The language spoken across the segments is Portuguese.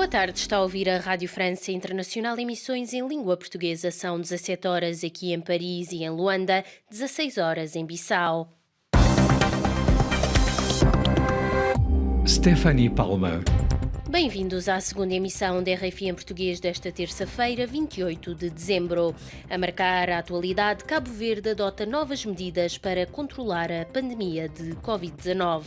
Boa tarde, está a ouvir a Rádio França Internacional, emissões em língua portuguesa. São 17 horas aqui em Paris e em Luanda, 16 horas em Bissau. Stephanie Palma. Bem-vindos à segunda emissão da RFI em português desta terça-feira, 28 de dezembro. A marcar a atualidade, Cabo Verde adota novas medidas para controlar a pandemia de Covid-19.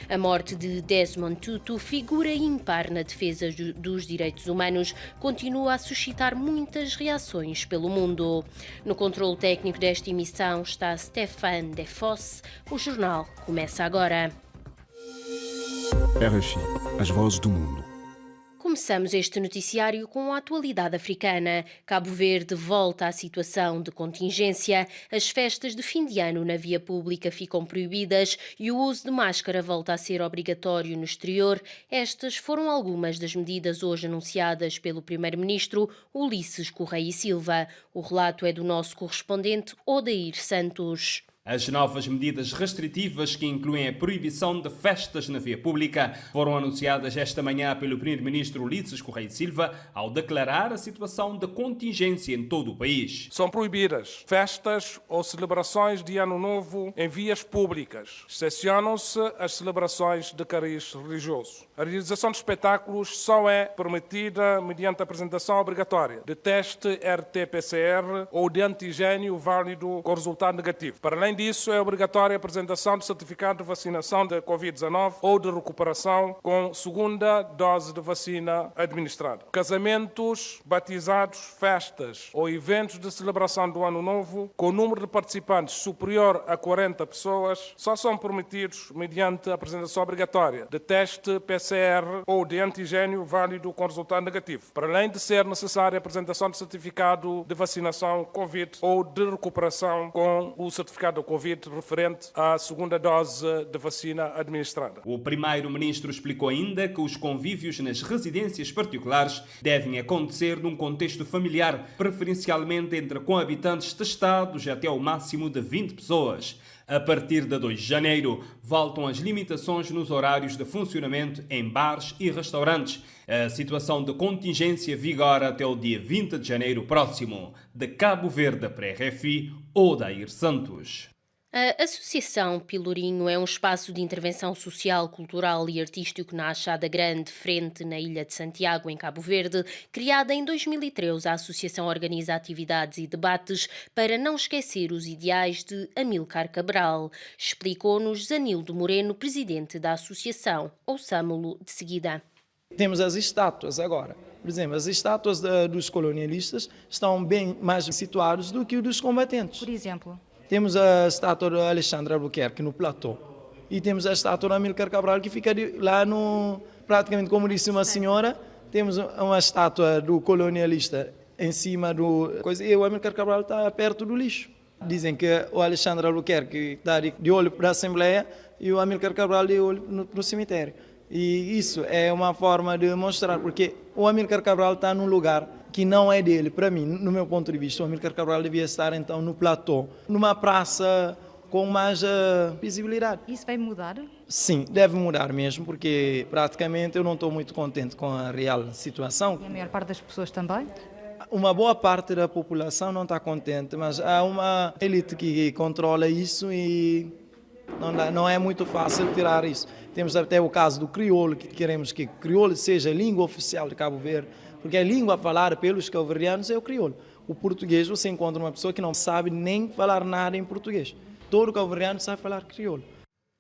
A morte de Desmond Tutu, figura ímpar na defesa dos direitos humanos, continua a suscitar muitas reações pelo mundo. No controle técnico desta emissão está Stéphane Defosse. O jornal começa agora. RFI, as vozes do mundo. Começamos este noticiário com a atualidade africana. Cabo Verde volta à situação de contingência. As festas de fim de ano na via pública ficam proibidas e o uso de máscara volta a ser obrigatório no exterior. Estas foram algumas das medidas hoje anunciadas pelo Primeiro-Ministro Ulisses Correia e Silva. O relato é do nosso correspondente Odair Santos. As novas medidas restritivas, que incluem a proibição de festas na via pública, foram anunciadas esta manhã pelo Primeiro-Ministro Ulisses Correia e Silva ao declarar a situação de contingência em todo o país. São proibidas festas ou celebrações de Ano Novo em vias públicas. Excepcionam-se as celebrações de cariz religioso. A realização de espetáculos só é permitida mediante a apresentação obrigatória de teste RT-PCR ou de antigênio válido com resultado negativo. Para além disso, é obrigatória a apresentação de certificado de vacinação de Covid-19 ou de recuperação com segunda dose de vacina administrada. Casamentos, batizados, festas ou eventos de celebração do Ano Novo com número de participantes superior a 40 pessoas só são permitidos mediante a apresentação obrigatória de teste PCR ou de antigênio válido com resultado negativo, para além de ser necessária a apresentação de certificado de vacinação Covid ou de recuperação com o certificado Covid referente à segunda dose de vacina administrada. O primeiro-ministro explicou ainda que os convívios nas residências particulares devem acontecer num contexto familiar, preferencialmente entre cohabitantes testados até ao máximo de 20 pessoas. A partir de 2 de janeiro, voltam as limitações nos horários de funcionamento em bares e restaurantes. A situação de contingência vigora até o dia 20 de janeiro próximo. De Cabo Verde para a RFI, Odair Santos. A Associação Pelourinho é um espaço de intervenção social, cultural e artístico na Achada Grande, frente na Ilha de Santiago, em Cabo Verde. Criada em 2013, a associação organiza atividades e debates para não esquecer os ideais de Amílcar Cabral. Explicou-nos Zanildo Moreno, presidente da associação. Ouçamo-lo de seguida. Temos as estátuas agora. Por exemplo, as estátuas dos colonialistas estão bem mais situadas do que os dos combatentes. Por exemplo? Temos a estátua de Alexandre Albuquerque no platô e temos a estátua de Amílcar Cabral que fica lá no, praticamente como disse uma senhora, temos uma estátua do colonialista em cima do coisa e o Amílcar Cabral está perto do lixo. Dizem que o Alexandre Albuquerque está de olho para a Assembleia e o Amílcar Cabral de olho no cemitério. E isso é uma forma de mostrar, porque o Amílcar Cabral está num lugar que não é dele. Para mim, no meu ponto de vista, o Amílcar Cabral devia estar então no platô, numa praça com mais visibilidade. Isso vai mudar? Sim, deve mudar mesmo, porque praticamente eu não estou muito contente com a real situação. E a maior parte das pessoas também? Uma boa parte da população não está contente, mas há uma elite que controla isso e não é muito fácil tirar isso. Temos até o caso do crioulo, que queremos que crioulo seja a língua oficial de Cabo Verde, porque a língua falada pelos cabo-verdianos é o crioulo. O português, você encontra uma pessoa que não sabe nem falar nada em português. Todo cabo-verdiano sabe falar crioulo.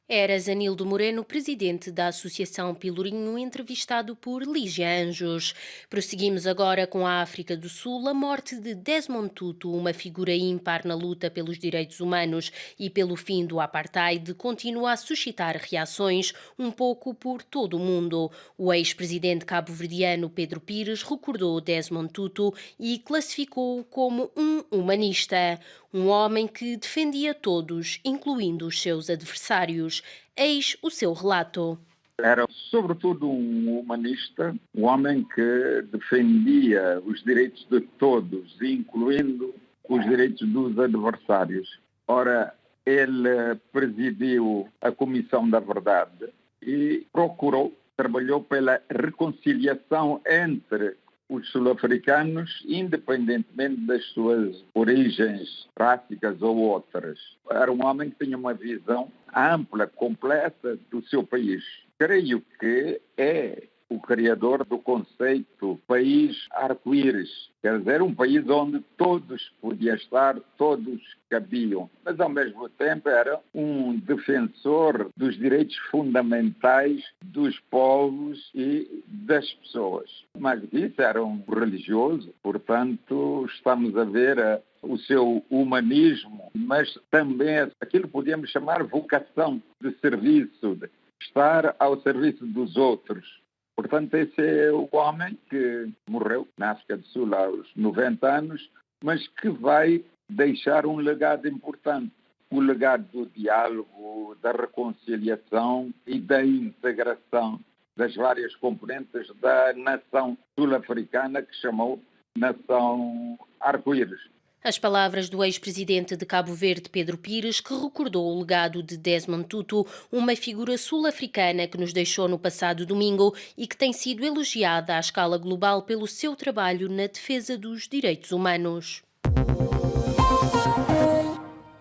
Era Zanildo Moreno, presidente da Associação Pelourinho, entrevistado por Lígia Anjos. Prosseguimos agora com a África do Sul. A morte de Desmond Tutu, uma figura ímpar na luta pelos direitos humanos e pelo fim do apartheid, continua a suscitar reações um pouco por todo o mundo. O ex-presidente cabo-verdiano Pedro Pires recordou Desmond Tutu e classificou-o como um humanista. Um homem que defendia todos, incluindo os seus adversários. Eis o seu relato. Era, sobretudo, um humanista, um homem que defendia os direitos de todos, incluindo os direitos dos adversários. Ora, ele presidiu a Comissão da Verdade e procurou trabalhou pela reconciliação entre os sul-africanos, independentemente das suas origens rássicas ou outras. Era um homem que tinha uma visão ampla, completa do seu país. Creio que é o criador do conceito país arco-íris. Quer dizer, um país onde todos podiam estar, todos cabiam. Mas, ao mesmo tempo, era um defensor dos direitos fundamentais dos povos e das pessoas. Mas isso era um religioso, portanto, estamos a ver o seu humanismo, mas também aquilo que podíamos chamar vocação de serviço, de estar ao serviço dos outros. Portanto, esse é o homem que morreu na África do Sul aos 90 anos, mas que vai deixar um legado importante. O legado do diálogo, da reconciliação e da integração das várias componentes da nação sul-africana que chamou Nação Arco-Íris. As palavras do ex-presidente de Cabo Verde, Pedro Pires, que recordou o legado de Desmond Tutu, uma figura sul-africana que nos deixou no passado domingo e que tem sido elogiada à escala global pelo seu trabalho na defesa dos direitos humanos.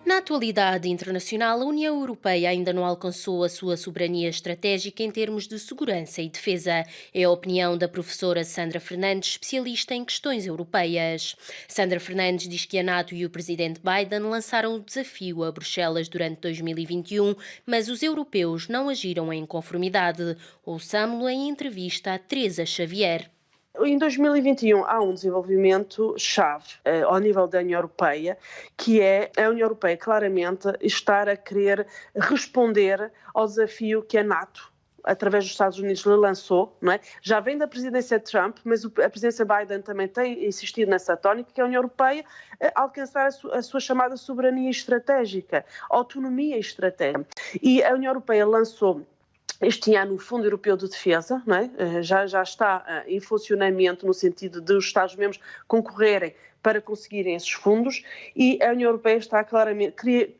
Na atualidade internacional, a União Europeia ainda não alcançou a sua soberania estratégica em termos de segurança e defesa. É a opinião da professora Sandra Fernandes, especialista em questões europeias. Sandra Fernandes diz que a NATO e o presidente Biden lançaram o desafio a Bruxelas durante 2021, mas os europeus não agiram em conformidade. Ouçamo-lo em entrevista a Teresa Xavier. Em 2021 há um desenvolvimento chave ao nível da União Europeia, que é a União Europeia claramente estar a querer responder ao desafio que a NATO, através dos Estados Unidos, lhe lançou, não é? Já vem da presidência de Trump, mas a presidência Biden também tem insistido nessa tónica, que é a União Europeia alcançar a sua chamada soberania estratégica, autonomia estratégica. E a União Europeia lançou este ano o Fundo Europeu de Defesa, não é? já está em funcionamento no sentido de os Estados-membros concorrerem para conseguirem esses fundos, e a União Europeia está claramente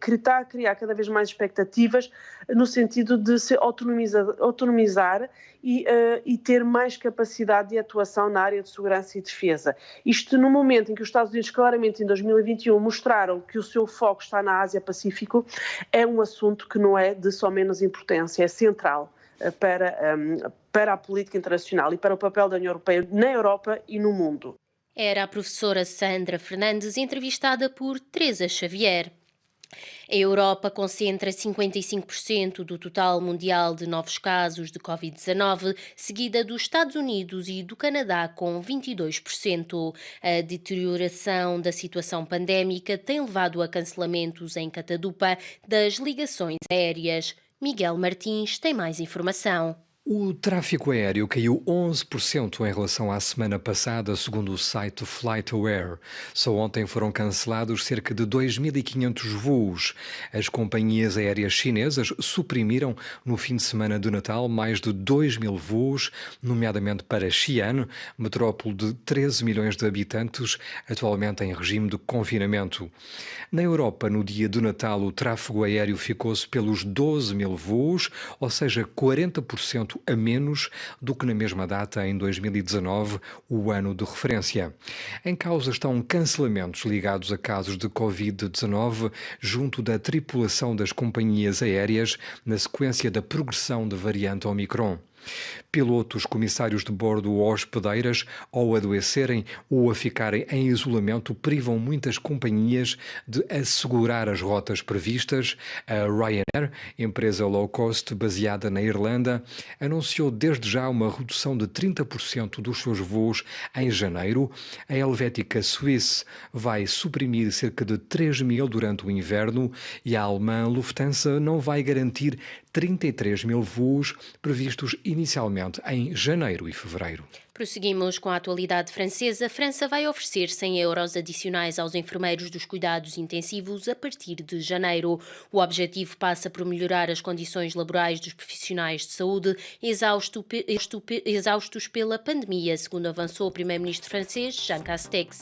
está a criar cada vez mais expectativas no sentido de se autonomizar e ter mais capacidade de atuação na área de segurança e defesa. Isto no momento em que os Estados Unidos claramente em 2021 mostraram que o seu foco está na Ásia-Pacífico, é um assunto que não é de só menos importância, é central para a política internacional e para o papel da União Europeia na Europa e no mundo. Era a professora Sandra Fernandes, entrevistada por Teresa Xavier. A Europa concentra 55% do total mundial de novos casos de Covid-19, seguida dos Estados Unidos e do Canadá com 22%. A deterioração da situação pandémica tem levado a cancelamentos em catadupa das ligações aéreas. Miguel Martins tem mais informação. O tráfego aéreo caiu 11% em relação à semana passada, segundo o site FlightAware. Só ontem foram cancelados cerca de 2.500 voos. As companhias aéreas chinesas suprimiram no fim de semana de Natal mais de 2.000 voos, nomeadamente para Xi'an, metrópole de 13 milhões de habitantes, atualmente em regime de confinamento. Na Europa, no dia de Natal, o tráfego aéreo ficou-se pelos 12.000 voos, ou seja, 40% a menos do que na mesma data em 2019, o ano de referência. Em causa estão cancelamentos ligados a casos de Covid-19 junto da tripulação das companhias aéreas na sequência da progressão da variante Omicron. Pilotos, comissários de bordo ou hospedeiras, ao adoecerem ou a ficarem em isolamento, privam muitas companhias de assegurar as rotas previstas. A Ryanair, empresa low cost baseada na Irlanda, anunciou desde já uma redução de 30% dos seus voos em janeiro. A helvética Swiss vai suprimir cerca de 3.000 durante o inverno e a alemã Lufthansa não vai garantir 33.000 voos previstos inicialmente em janeiro e fevereiro. Prosseguimos com a atualidade francesa. A França vai oferecer 100 euros adicionais aos enfermeiros dos cuidados intensivos a partir de janeiro. O objetivo passa por melhorar as condições laborais dos profissionais de saúde exaustos pela pandemia, segundo avançou o primeiro-ministro francês, Jean Castex.